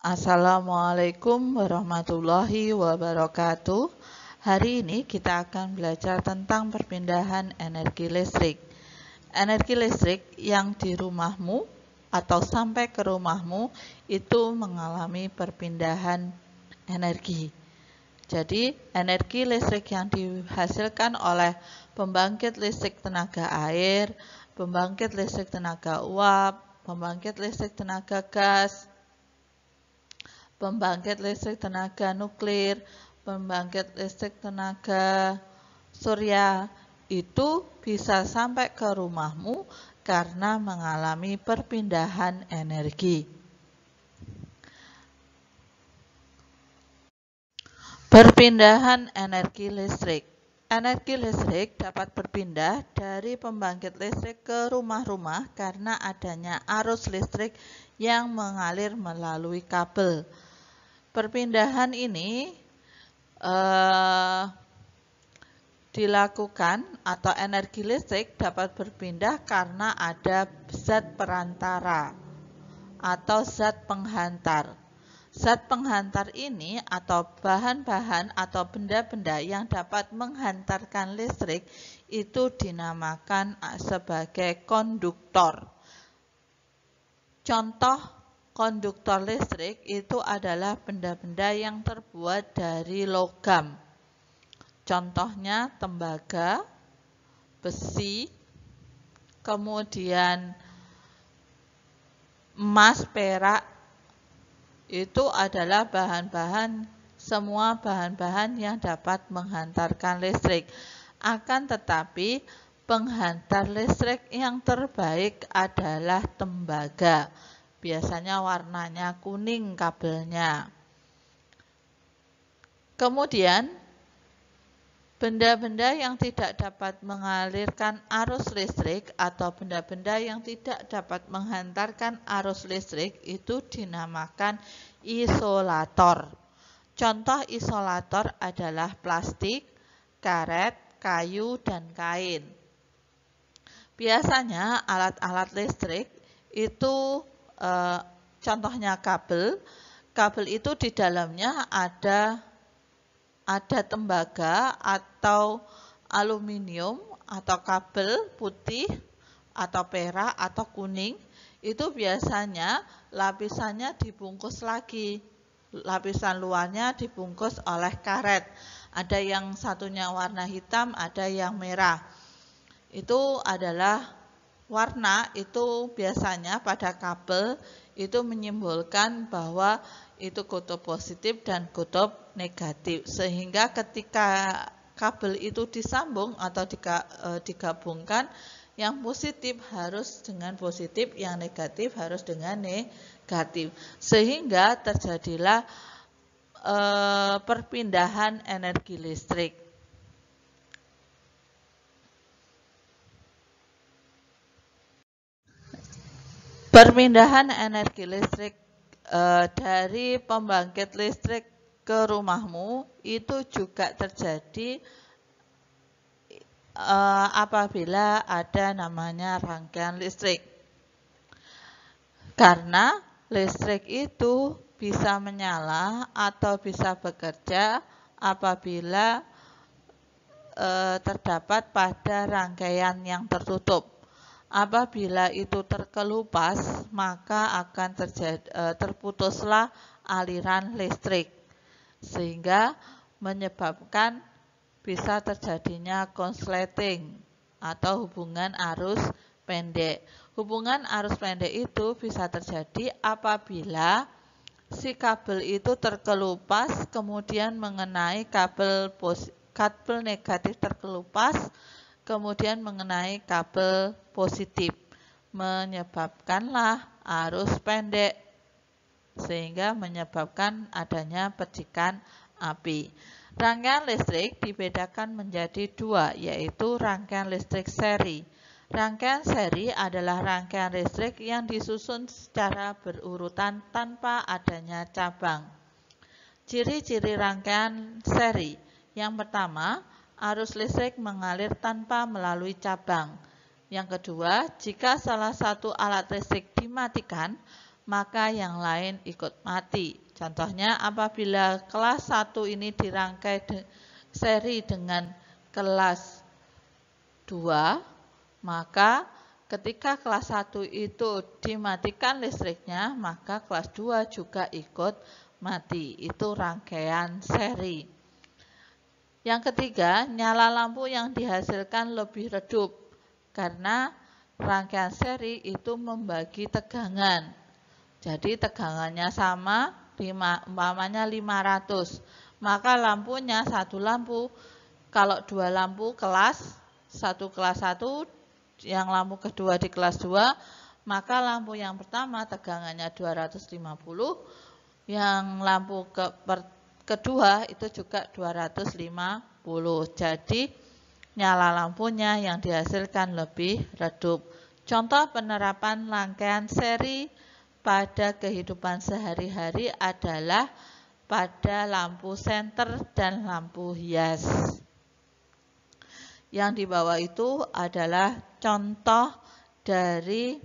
Assalamualaikum warahmatullahi wabarakatuh. Hari ini kita akan belajar tentang perpindahan energi listrik. Energi listrik yang di rumahmu atau sampai ke rumahmu itu mengalami perpindahan energi. Jadi, energi listrik yang dihasilkan oleh pembangkit listrik tenaga air, pembangkit listrik tenaga uap, pembangkit listrik tenaga gas, pembangkit listrik tenaga nuklir, pembangkit listrik tenaga surya, itu bisa sampai ke rumahmu karena mengalami perpindahan energi. Perpindahan energi listrik. Energi listrik dapat berpindah dari pembangkit listrik ke rumah-rumah karena adanya arus listrik yang mengalir melalui kabel. Perpindahan ini dilakukan atau energi listrik dapat berpindah karena ada zat perantara atau zat penghantar. Zat penghantar ini atau bahan-bahan atau benda-benda yang dapat menghantarkan listrik itu dinamakan sebagai konduktor. Contoh konduktor listrik itu adalah benda-benda yang terbuat dari logam. Contohnya tembaga, besi, kemudian emas, perak, itu adalah semua bahan-bahan yang dapat menghantarkan listrik. Akan tetapi penghantar listrik yang terbaik adalah tembaga. Biasanya warnanya kuning kabelnya. Kemudian, benda-benda yang tidak dapat mengalirkan arus listrik atau benda-benda yang tidak dapat menghantarkan arus listrik itu dinamakan isolator. Contoh isolator adalah plastik, karet, kayu, dan kain. Biasanya alat-alat listrik itu contohnya kabel. Kabel itu di dalamnya ada tembaga atau aluminium atau kabel putih atau perak atau kuning. Itu biasanya lapisannya dibungkus lagi. Lapisan luarnya dibungkus oleh karet. Ada yang satunya warna hitam, ada yang merah. Itu adalah warna itu biasanya pada kabel itu menyimbolkan bahwa itu kutub positif dan kutub negatif. Sehingga ketika kabel itu disambung atau digabungkan, yang positif harus dengan positif, yang negatif harus dengan negatif. Sehingga terjadilah perpindahan energi listrik. Perpindahan energi listrik dari pembangkit listrik ke rumahmu itu juga terjadi apabila ada namanya rangkaian listrik. Karena listrik itu bisa menyala atau bisa bekerja apabila terdapat pada rangkaian yang tertutup. Apabila itu terkelupas, maka akan terputuslah aliran listrik, sehingga menyebabkan bisa terjadinya konsleting atau hubungan arus pendek. Hubungan arus pendek itu bisa terjadi apabila si kabel itu terkelupas, kemudian mengenai kabel negatif terkelupas, kemudian mengenai kabel positif, menyebabkanlah arus pendek sehingga menyebabkan adanya percikan api. Rangkaian listrik dibedakan menjadi dua, yaitu rangkaian listrik seri. Rangkaian seri adalah rangkaian listrik yang disusun secara berurutan tanpa adanya cabang. Ciri-ciri rangkaian seri. Yang pertama, arus listrik mengalir tanpa melalui cabang. Yang kedua, jika salah satu alat listrik dimatikan, maka yang lain ikut mati. Contohnya apabila kelas 1 ini dirangkai seri dengan kelas 2, maka ketika kelas 1 itu dimatikan listriknya, maka kelas 2 juga ikut mati. Itu rangkaian seri. Yang ketiga, nyala lampu yang dihasilkan lebih redup. Karena rangkaian seri itu membagi tegangan. Jadi tegangannya sama, umpamanya 500. Maka lampunya, satu lampu, kalau dua lampu kelas 1 kelas 1, yang lampu kedua di kelas 2, maka lampu yang pertama tegangannya 250, yang lampu kedua itu juga 250. Jadi nyala lampunya yang dihasilkan lebih redup. Contoh penerapan rangkaian seri pada kehidupan sehari-hari adalah pada lampu senter dan lampu hias. Yang di bawah itu adalah contoh dari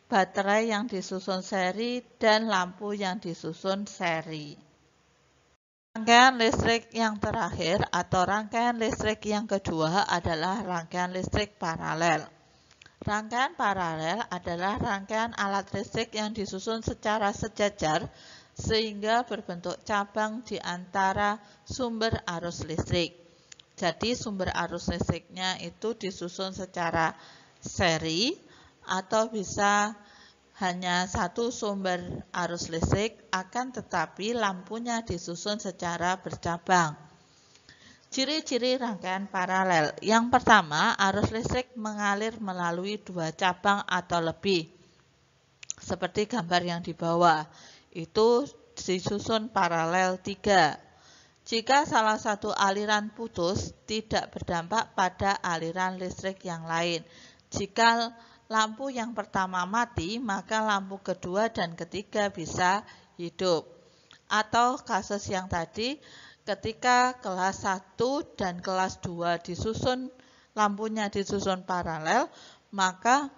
baterai yang disusun seri dan lampu yang disusun seri. Rangkaian listrik yang terakhir atau rangkaian listrik yang kedua adalah rangkaian listrik paralel. Rangkaian paralel adalah rangkaian alat listrik yang disusun secara sejajar sehingga berbentuk cabang di antara sumber arus listrik. Jadi sumber arus listriknya itu disusun secara seri atau bisa hanya satu sumber arus listrik, akan tetapi lampunya disusun secara bercabang. Ciri-ciri rangkaian paralel. Yang pertama, arus listrik mengalir melalui dua cabang atau lebih. Seperti gambar yang di bawah. Itu disusun paralel 3. Jika salah satu aliran putus, tidak berdampak pada aliran listrik yang lain. Jika lampu yang pertama mati, maka lampu kedua dan ketiga bisa hidup. Atau kasus yang tadi, ketika kelas 1 dan kelas 2 disusun, lampunya disusun paralel, maka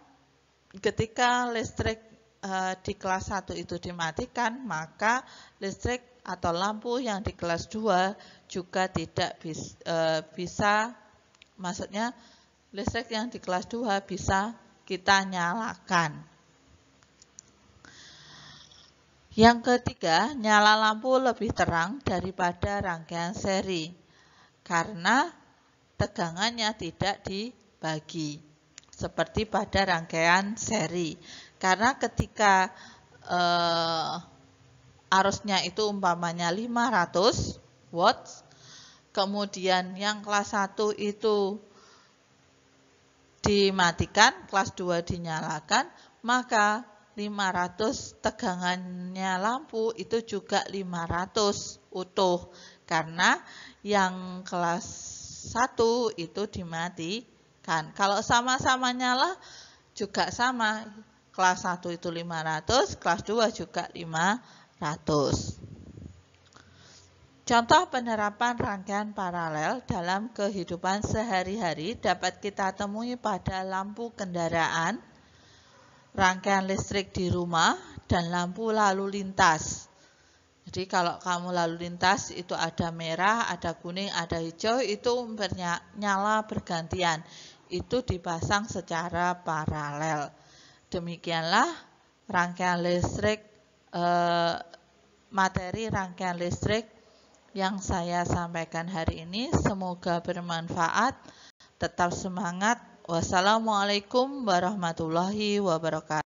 ketika listrik di kelas 1 itu dimatikan, maka listrik atau lampu yang di kelas 2 juga tidak bisa, maksudnya listrik yang di kelas 2 bisa kita nyalakan. Yang ketiga, nyala lampu lebih terang daripada rangkaian seri karena tegangannya tidak dibagi seperti pada rangkaian seri. Karena ketika arusnya itu umpamanya 500 watts, kemudian yang kelas 1 itu dimatikan, kelas 2 dinyalakan, maka 500 tegangannya lampu itu juga 500 utuh. Karena yang kelas 1 itu dimatikan. Kalau sama-sama nyala juga sama. Kelas 1 itu 500, kelas 2 juga 500. Contoh penerapan rangkaian paralel dalam kehidupan sehari-hari dapat kita temui pada lampu kendaraan, rangkaian listrik di rumah, dan lampu lalu lintas. Jadi kalau kamu lalu lintas itu ada merah, ada kuning, ada hijau, itu nyala bergantian. Itu dipasang secara paralel. Demikianlah rangkaian listrik, materi rangkaian listrik yang saya sampaikan hari ini. Semoga bermanfaat. Tetap semangat. Wassalamualaikum warahmatullahi wabarakatuh.